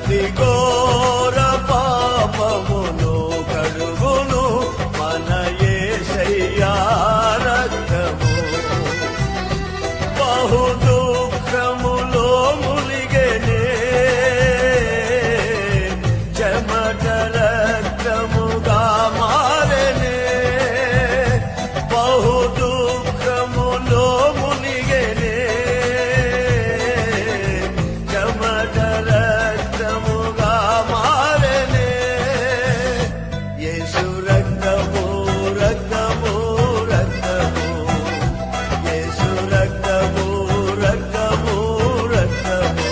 ప్రతి ఘోర పాపమును కడుగును మన యేసయ్యా రక్తము. బహు దుఃఖములో మునిగెనే చెమట రక్తముగా మారెనే. బహు దుఃఖములో మునిగెనే చెమట రక్తముగా మారెనే. యేసు రక్తము రక్తము రక్తము, యేసు రక్తము రక్తము రక్తము.